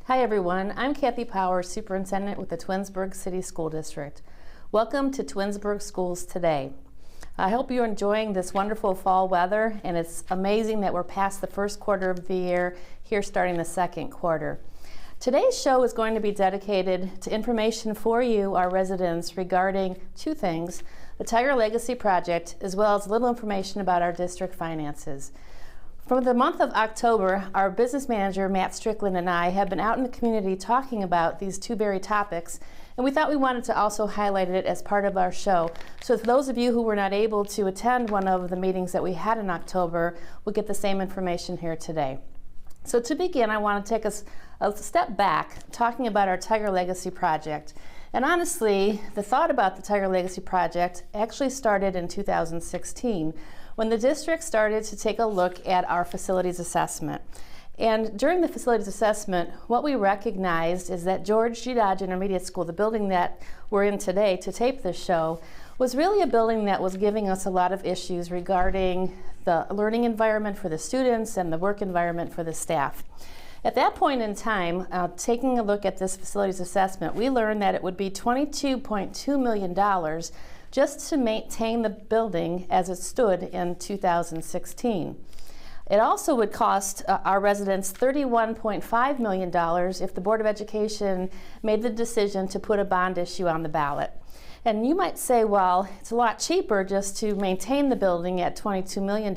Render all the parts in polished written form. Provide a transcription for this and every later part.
Hi everyone, I'm Kathi Powers, Superintendent with the Twinsburg City School District. Welcome to Twinsburg Schools Today. I hope you're enjoying this wonderful fall weather, and it's amazing that we're past the first quarter of the year, here starting the second quarter. Today's show is going to be dedicated to information for you, our residents, regarding two things: the Tiger Legacy Project, as well as a little information about our district finances. For the month of October, our business manager, Matt Strickland, and I have been out in the community talking about these two very topics, and we thought we wanted to also highlight it as part of our show. So for those of you who were not able to attend one of the meetings that we had in October, will get the same information here today. So to begin, I want to take us a step back, talking about our Tiger Legacy Project. And honestly, the thought about the Tiger Legacy Project actually started in 2016, when the district started to take a look at our facilities assessment. And during the facilities assessment, what we recognized is that George G. Dodge Intermediate School, the building that we're in today to tape this show, was really a building that was giving us a lot of issues regarding the learning environment for the students and the work environment for the staff. At that point in time, taking a look at this facilities assessment, we learned that it would be $22.2 million just to maintain the building as it stood in 2016. It also would cost our residents $31.5 million if the Board of Education made the decision to put a bond issue on the ballot. And you might say, well, it's a lot cheaper just to maintain the building at $22 million.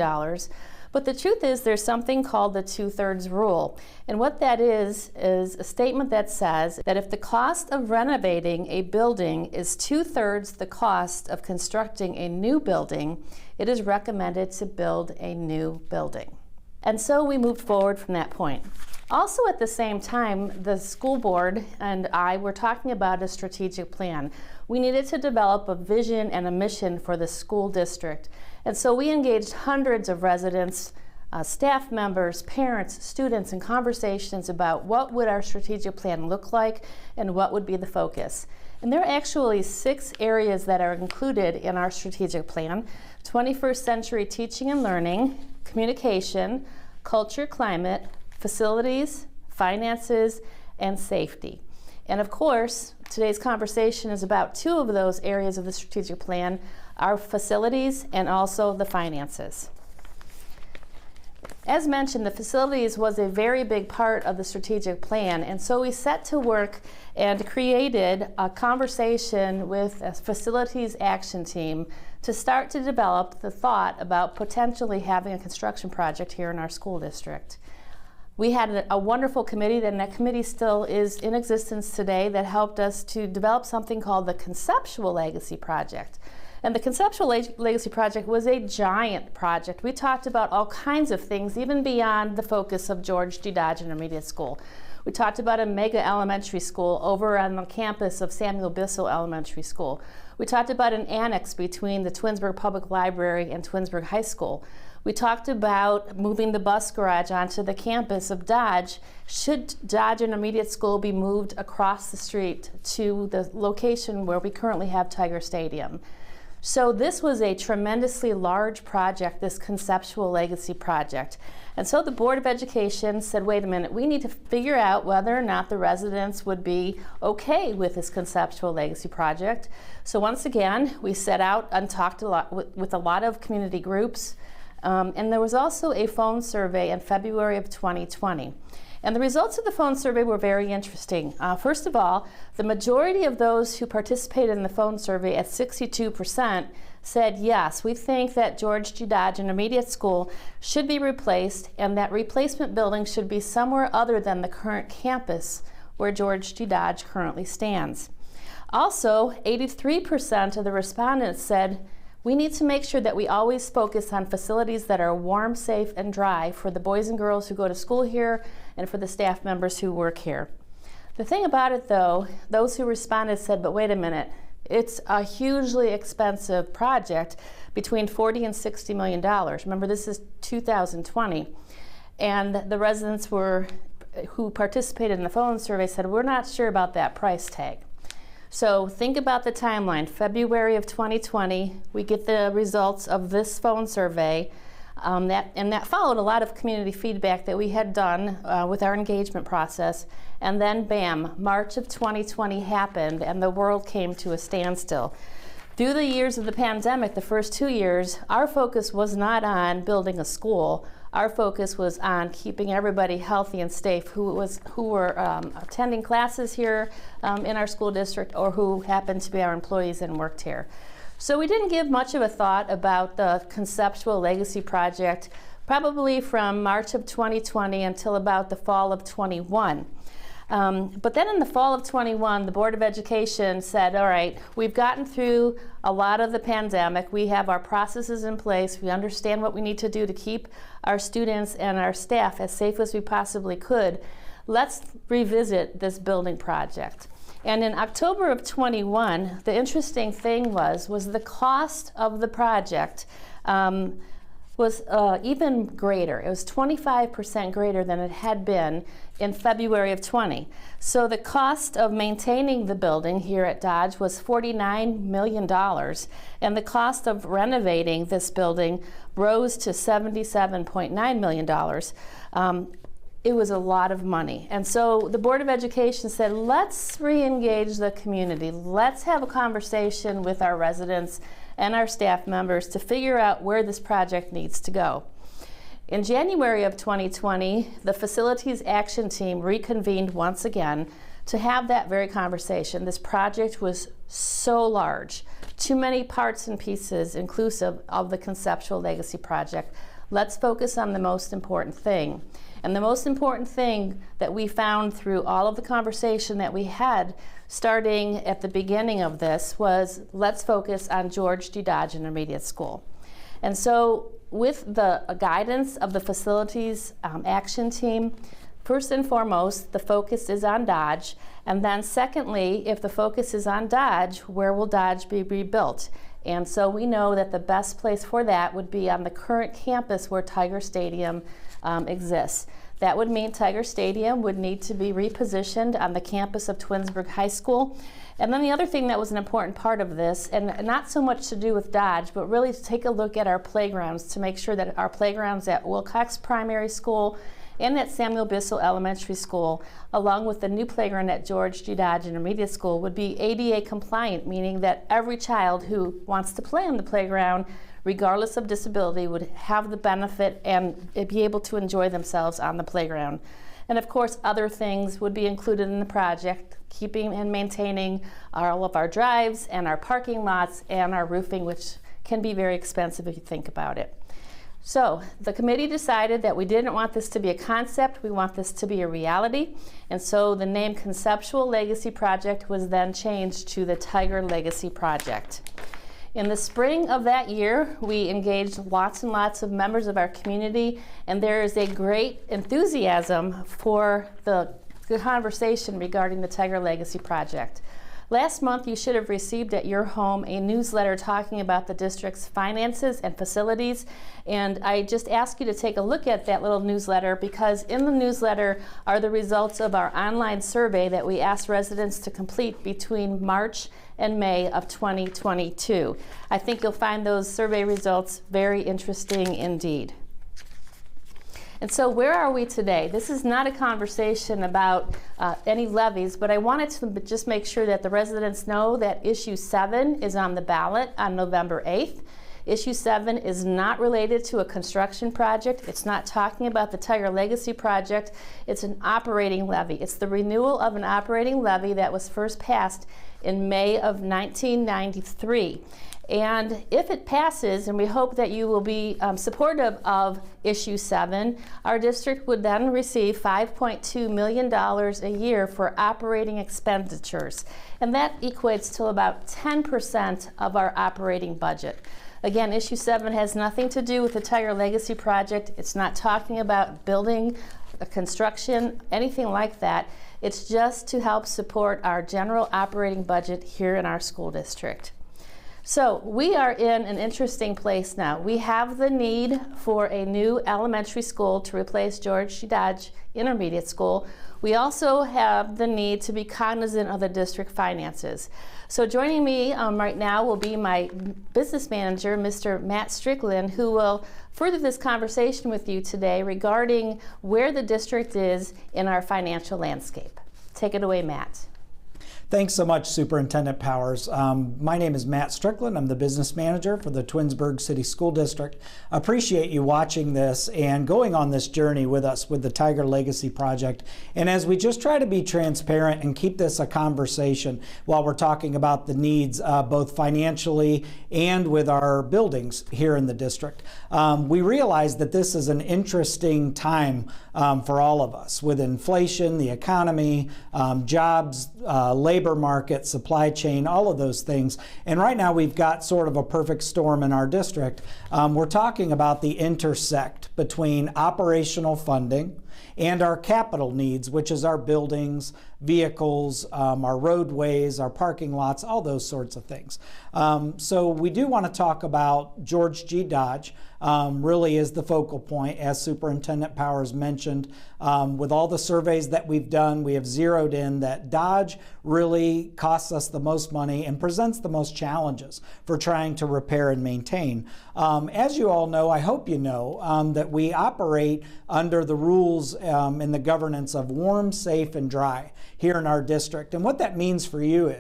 But the truth is, there's something called the 2/3 rule. And what that is a statement that says that if the cost of renovating a building is 2/3 the cost of constructing a new building, it is recommended to build a new building. And so we moved forward from that point. Also at the same time, the school board and I were talking about a strategic plan. We needed to develop a vision and a mission for the school district. And so we engaged hundreds of residents, staff members, parents, students in conversations about what would our strategic plan look like and what would be the focus. And there are actually 6 areas that are included in our strategic plan: 21st century teaching and learning, communication, culture, climate, facilities, finances, and safety. And of course, today's conversation is about 2 of those areas of the strategic plan: our facilities and also the finances. As mentioned, the facilities was a very big part of the strategic plan, and so we set to work and created a conversation with a facilities action team to start to develop the thought about potentially having a construction project here in our school district. We had a wonderful committee, and that committee still is in existence today, that helped us to develop something called the Conceptual Legacy Project. And the Conceptual Legacy Project was a giant project. We talked about all kinds of things, even beyond the focus of George G. Dodge Intermediate School. We talked about a mega elementary school over on the campus of Samuel Bissell Elementary School. We talked about an annex between the Twinsburg Public Library and Twinsburg High School. We talked about moving the bus garage onto the campus of Dodge. Should Dodge Intermediate School be moved across the street to the location where we currently have Tiger Stadium? So this was a tremendously large project, this Conceptual Legacy Project. And so the Board of Education said, wait a minute, we need to figure out whether or not the residents would be okay with this Conceptual Legacy Project. So once again, we set out and talked a lot with a lot of community groups. And there was also a phone survey in February of 2020. And the results of the phone survey were very interesting. First of all, the majority of those who participated in the phone survey, at 62%, said yes, we think that George G. Dodge Intermediate School should be replaced, and that replacement building should be somewhere other than the current campus where George G. Dodge currently stands. Also, 83% of the respondents said we need to make sure that we always focus on facilities that are warm, safe, and dry for the boys and girls who go to school here and for the staff members who work here. The thing about it, though, those who responded said, but wait a minute, it's a hugely expensive project, between $40 and $60 million. Remember, this is 2020. And the residents who participated in the phone survey said, we're not sure about that price tag. So think about the timeline. February of 2020, we get the results of this phone survey. That followed a lot of community feedback that we had done with our engagement process. And then bam, March of 2020 happened and the world came to a standstill. Through the years of the pandemic, the first 2 years, our focus was not on building a school. Our focus was on keeping everybody healthy and safe who were attending classes here in our school district or who happened to be our employees and worked here. So we didn't give much of a thought about the conceptual legacy project, probably from March of 2020 until about the fall of 21. But then in the fall of 21, the Board of Education said, all right, we've gotten through a lot of the pandemic. We have our processes in place. We understand what we need to do to keep our students and our staff as safe as we possibly could. Let's revisit this building project. And in October of 21, the interesting thing was the cost of the project was even greater. It was 25% greater than it had been in February of 20. So the cost of maintaining the building here at Dodge was $49 million, and the cost of renovating this building rose to $77.9 million. It was a lot of money. And so the Board of Education said, let's re-engage the community. Let's have a conversation with our residents and our staff members to figure out where this project needs to go. In January of 2020, the Facilities Action Team reconvened once again to have that very conversation. This project was so large, too many parts and pieces inclusive of the conceptual legacy project. Let's focus on the most important thing. And the most important thing that we found through all of the conversation that we had starting at the beginning of this was, let's focus on George D. Dodge Intermediate School. And so with the guidance of the Facilities Action Team, first and foremost, the focus is on Dodge. And then secondly, if the focus is on Dodge, where will Dodge be rebuilt? And so we know that the best place for that would be on the current campus where Tiger Stadium exists. That would mean Tiger Stadium would need to be repositioned on the campus of Twinsburg High School. And then the other thing that was an important part of this, and not so much to do with Dodge, but really to take a look at our playgrounds to make sure that our playgrounds at Wilcox Primary School and at Samuel Bissell Elementary School, along with the new playground at George G. Dodge Intermediate School, would be ADA compliant, meaning that every child who wants to play on the playground, regardless of disability, would have the benefit and be able to enjoy themselves on the playground. And of course, other things would be included in the project, keeping and maintaining all of our drives and our parking lots and our roofing, which can be very expensive if you think about it. So the committee decided that we didn't want this to be a concept, we want this to be a reality. And so the name Conceptual Legacy Project was then changed to the Tiger Legacy Project. In the spring of that year, we engaged lots and lots of members of our community, and there is a great enthusiasm for the conversation regarding the Tiger Legacy Project. Last month, you should have received at your home a newsletter talking about the district's finances and facilities, and I just ask you to take a look at that little newsletter, because in the newsletter are the results of our online survey that we asked residents to complete between March and May of 2022. I think you'll find those survey results very interesting indeed. And so where are we today? This is not a conversation about any levies, but I wanted to just make sure that the residents know that issue 7 is on the ballot on November 8th. Issue 7 is not related to a construction project. It's not talking about the Tiger Legacy Project. It's an operating levy. It's the renewal of an operating levy that was first passed in May of 1993. And if it passes, and we hope that you will be supportive of issue 7, our district would then receive $5.2 million a year for operating expenditures. And that equates to about 10% of our operating budget. Again, issue 7 has nothing to do with the Tiger Legacy Project. It's not talking about building, construction, anything like that. It's just to help support our general operating budget here in our school district. So we are in an interesting place now. We have the need for a new elementary school to replace George G. Dodge Intermediate School. We also have the need to be cognizant of the district finances. So joining me right now will be my business manager, Mr. Matt Strickland, who will further this conversation with you today regarding where the district is in our financial landscape. Take it away, Matt. Thanks so much, Superintendent Powers. My name is Matt Strickland. I'm the business manager for the Twinsburg City School District. Appreciate you watching this and going on this journey with us with the Tiger Legacy Project. And as we just try to be transparent and keep this a conversation while we're talking about the needs both financially and with our buildings here in the district, we realize that this is an interesting time for all of us with inflation, the economy, jobs, labor market, supply chain, all of those things. And right now we've got sort of a perfect storm in our district. We're talking about the intersect between operational funding and our capital needs, which is our buildings, vehicles, our roadways, our parking lots, all those sorts of things. So we do want to talk about George G. Dodge, really is the focal point, as Superintendent Powers mentioned. With all the surveys that we've done, we have zeroed in that Dodge really costs us the most money and presents the most challenges for trying to repair and maintain. As you all know, I hope you know, that we operate under the rules in the governance of warm, safe, and dry here in our district. And what that means for you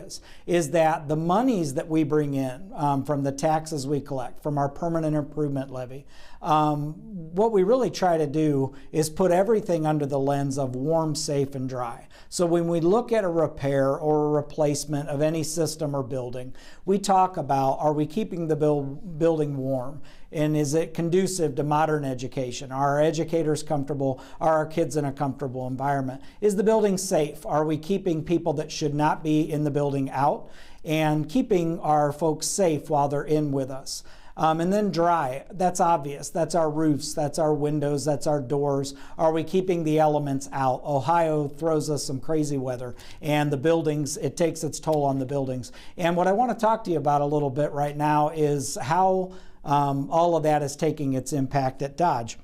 is that the monies that we bring in from the taxes we collect, from our permanent improvement levy, what we really try to do is put everything under the lens of warm, safe, and dry. So when we look at a repair or a replacement of any system or building, we talk about, are we keeping the building warm? And is it conducive to modern education? Are our educators comfortable? Are our kids in a comfortable environment? Is the building safe? Are we keeping people that should not be in the building out and keeping our folks safe while they're in with us? And then dry, that's obvious. That's our roofs, that's our windows, that's our doors. Are we keeping the elements out? Ohio throws us some crazy weather, and the buildings, it takes its toll on the buildings. And what I want to talk to you about a little bit right now is how all of that is taking its impact at Dodge.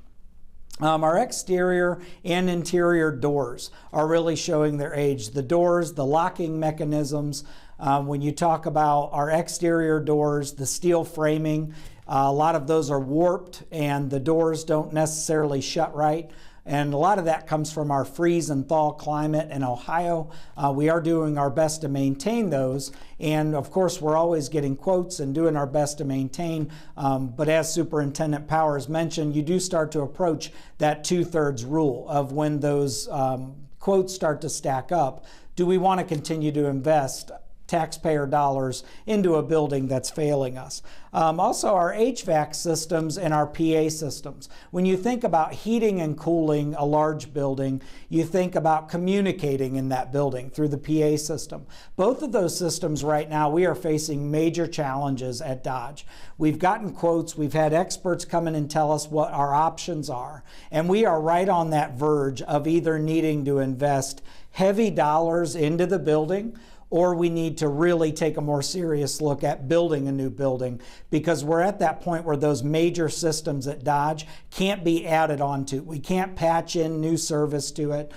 Our exterior and interior doors are really showing their age. The doors, the locking mechanisms, when you talk about our exterior doors, the steel framing, a lot of those are warped and the doors don't necessarily shut right. And a lot of that comes from our freeze and thaw climate in Ohio. We are doing our best to maintain those. And of course, we're always getting quotes and doing our best to maintain. But as Superintendent Powers mentioned, you do start to approach that 2/3 rule of when those quotes start to stack up. Do we want to continue to invest taxpayer dollars into a building that's failing us? Also, our HVAC systems and our PA systems. When you think about heating and cooling a large building, you think about communicating in that building through the PA system. Both of those systems right now, we are facing major challenges at Dodge. We've gotten quotes, we've had experts come in and tell us what our options are, and we are right on that verge of either needing to invest heavy dollars into the building, or we need to really take a more serious look at building a new building, because we're at that point where those major systems at Dodge can't be added onto. We can't patch in new service to it.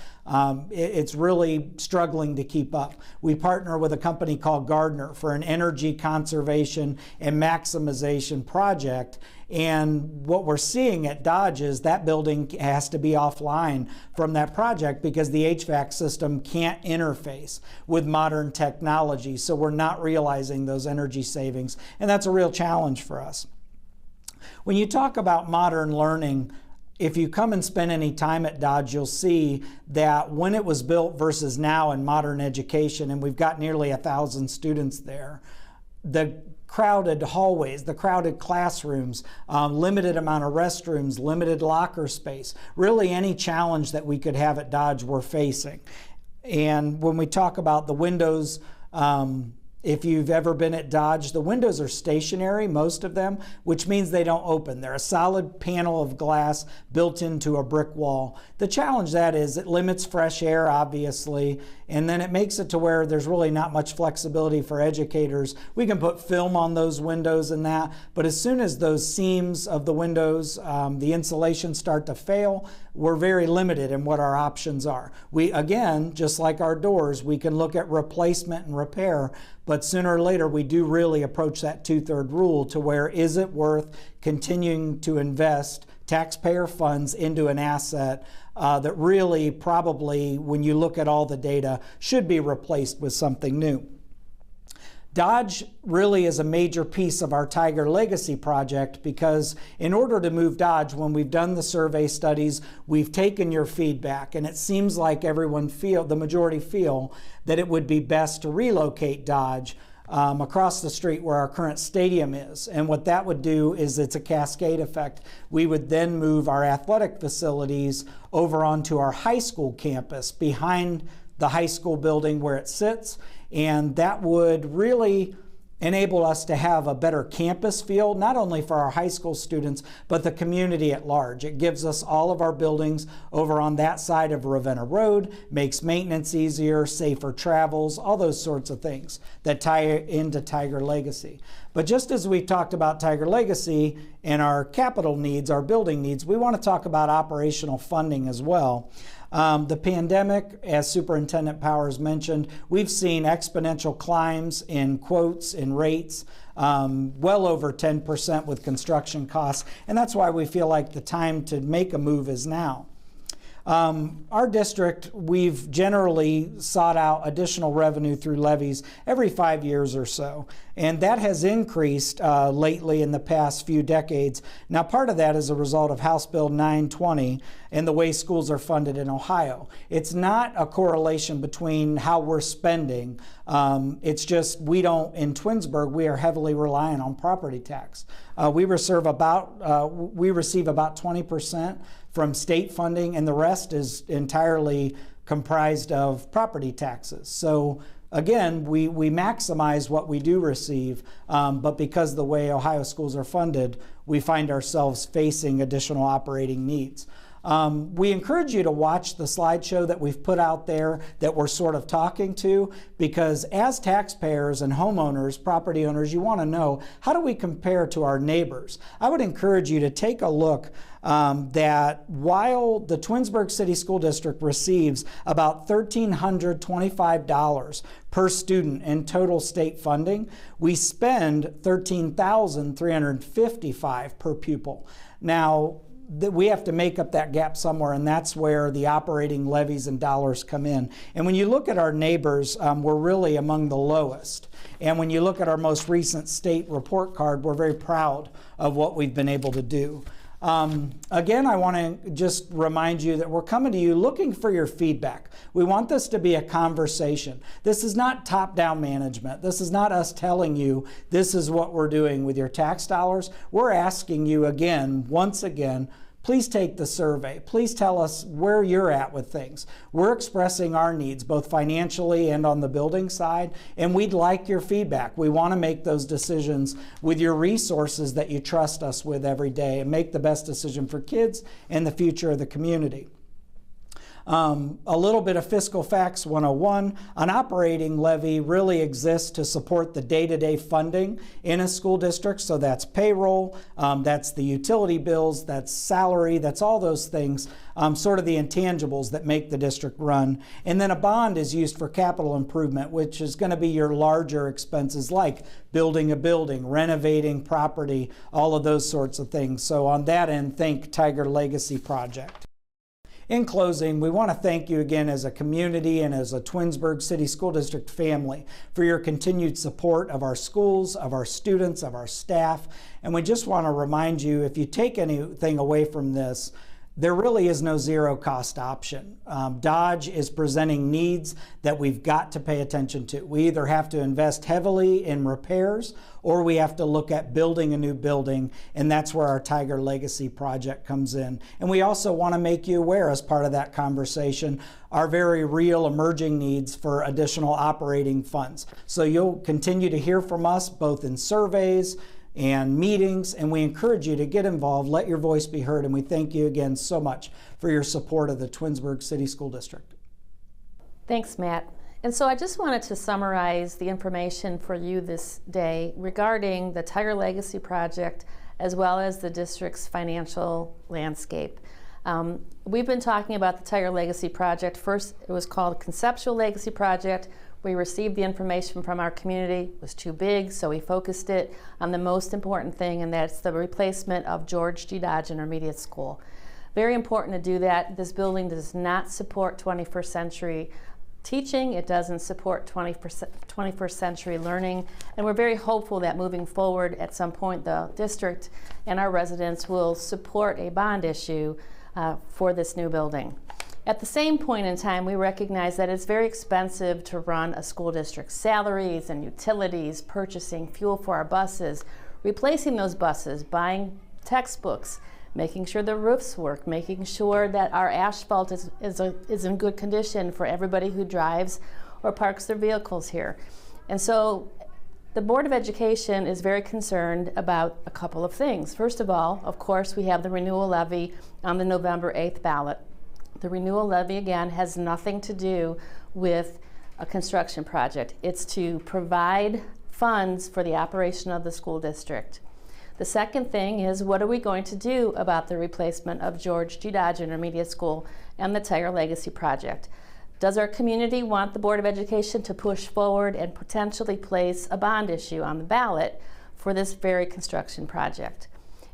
It's really struggling to keep up. We partner with a company called Gardner for an energy conservation and maximization project. And what we're seeing at Dodge is that building has to be offline from that project because the HVAC system can't interface with modern technology. So we're not realizing those energy savings. And that's a real challenge for us. When you talk about modern learning, if you come and spend any time at Dodge, you'll see that when it was built versus now in modern education, and we've got nearly 1,000 students there, the crowded hallways, the crowded classrooms, limited amount of restrooms, limited locker space, really any challenge that we could have at Dodge we're facing. And when we talk about the windows If you've ever been at Dodge, the windows are stationary, most of them, which means they don't open. They're a solid panel of glass built into a brick wall. The challenge that is, it limits fresh air, obviously, and then it makes it to where there's really not much flexibility for educators. We can put film on those windows and that, but as soon as those seams of the windows, the insulation start to fail, we're very limited in what our options are. We, again, just like our doors, we can look at replacement and repair, but sooner or later we do really approach that 2/3 rule to where is it worth continuing to invest taxpayer funds into an asset that really probably, when you look at all the data, should be replaced with something new. Dodge really is a major piece of our Tiger Legacy project because in order to move Dodge, when we've done the survey studies, we've taken your feedback, and it seems like the majority feel that it would be best to relocate Dodge across the street where our current stadium is. And what that would do is it's a cascade effect. We would then move our athletic facilities over onto our high school campus behind the high school building where it sits, and that would really enable us to have a better campus feel, not only for our high school students, but the community at large. It gives us all of our buildings over on that side of Ravenna Road, makes maintenance easier, safer travels, all those sorts of things that tie into Tiger Legacy. But just as we talked about Tiger Legacy and our capital needs, our building needs, we want to talk about operational funding as well. The pandemic, as Superintendent Powers mentioned, we've seen exponential climbs in quotes and rates, well over 10% with construction costs, and that's why we feel like the time to make a move is now. Our district, we've generally sought out additional revenue through levies every 5 years or so, and that has increased lately in the past few decades. Now, part of that is a result of House Bill 920 and the way schools are funded in Ohio. It's not a correlation between how we're spending. It's just we don't, in Twinsburg, we are heavily reliant on property tax. We receive about 20% from state funding, and the rest is entirely comprised of property taxes. So again, we maximize what we do receive, but because of the way Ohio schools are funded, we find ourselves facing additional operating needs. We encourage you to watch the slideshow that we've put out there that we're sort of talking to, because as taxpayers and homeowners, property owners, you want to know, how do we compare to our neighbors? I would encourage you to take a look that while the Twinsburg City School District receives about $1,325 per student in total state funding, we spend $13,355 per pupil. Now, we have to make up that gap somewhere, and that's where the operating levies and dollars come in. And when you look at our neighbors, we're really among the lowest. And when you look at our most recent state report card, we're very proud of what we've been able to do. Again, I want to just remind you that we're coming to you looking for your feedback. We want this to be a conversation. This is not top-down management. This is not us telling you this is what we're doing with your tax dollars. We're asking you again, once again, please take the survey. Please tell us where you're at with things. We're expressing our needs, both financially and on the building side, and we'd like your feedback. We want to make those decisions with your resources that you trust us with every day and make the best decision for kids and the future of the community. A little bit of Fiscal Facts 101. An operating levy really exists to support the day-to-day funding in a school district. So that's payroll, that's the utility bills, that's salary, that's all those things, sort of the intangibles that make the district run. And then a bond is used for capital improvement, which is going to be your larger expenses like building a building, renovating property, all of those sorts of things. So on that end, think Tiger Legacy Project. In closing, we want to thank you again as a community and as a Twinsburg City School District family for your continued support of our schools, of our students, of our staff. And we just want to remind you, if you take anything away from this, there really is no zero cost option. Dodge is presenting needs that we've got to pay attention to. We either have to invest heavily in repairs or we have to look at building a new building, and that's where our Tiger Legacy project comes in. And we also want to make you aware, as part of that conversation, our very real emerging needs for additional operating funds. So you'll continue to hear from us both in surveys and meetings, and we encourage you to get involved, let your voice be heard, and we thank you again so much for your support of the Twinsburg City School District. Thanks, Matt. And so I just wanted to summarize the information for you this day regarding the Tiger Legacy project as well as the district's financial landscape. We've been talking about the Tiger Legacy project. First, it was called Conceptual Legacy Project. We received the information from our community. It was too big, so we focused it on the most important thing, and that's the replacement of George G. Dodge Intermediate School. Very important to do that. This building does not support 21st century teaching. It doesn't support 21st century learning, and we're very hopeful that moving forward at some point the district and our residents will support a bond issue for this new building. At the same point in time, we recognize that it's very expensive to run a school district. Salaries and utilities, purchasing fuel for our buses, replacing those buses, buying textbooks, making sure the roofs work, making sure that our asphalt is in good condition for everybody who drives or parks their vehicles here. And so the Board of Education is very concerned about a couple of things. First of all, of course, we have the renewal levy on the November 8th ballot. The renewal levy, again, has nothing to do with a construction project. It's to provide funds for the operation of the school district. The second thing is, what are we going to do about the replacement of George G. Dodge Intermediate School and the Tiger Legacy project? Does our community want the Board of Education to push forward and potentially place a bond issue on the ballot for this very construction project?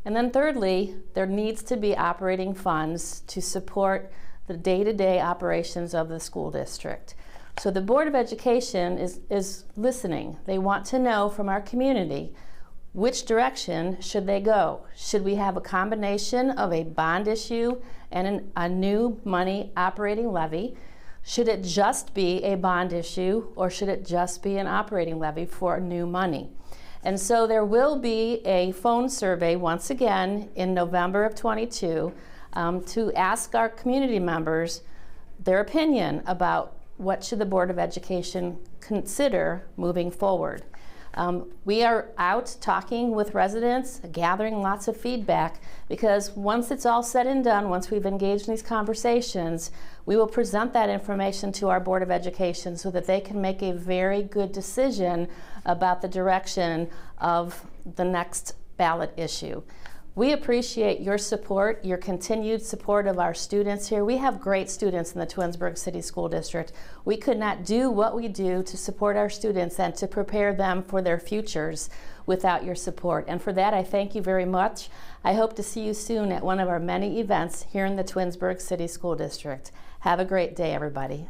And then thirdly, there needs to be operating funds to support the day-to-day operations of the school district. So the Board of Education is listening. They want to know from our community, which direction should they go? Should we have a combination of a bond issue and a new money operating levy? Should it just be a bond issue, or should it just be an operating levy for new money? And so there will be a phone survey once again in November of 22 to ask our community members their opinion about what should the Board of Education consider moving forward. We are out talking with residents, gathering lots of feedback, because once it's all said and done, once we've engaged in these conversations, we will present that information to our Board of Education so that they can make a very good decision about the direction of the next ballot issue. We appreciate your support, your continued support of our students here. We have great students in the Twinsburg City School District. We could not do what we do to support our students and to prepare them for their futures without your support. And for that, I thank you very much. I hope to see you soon at one of our many events here in the Twinsburg City School District. Have a great day, everybody.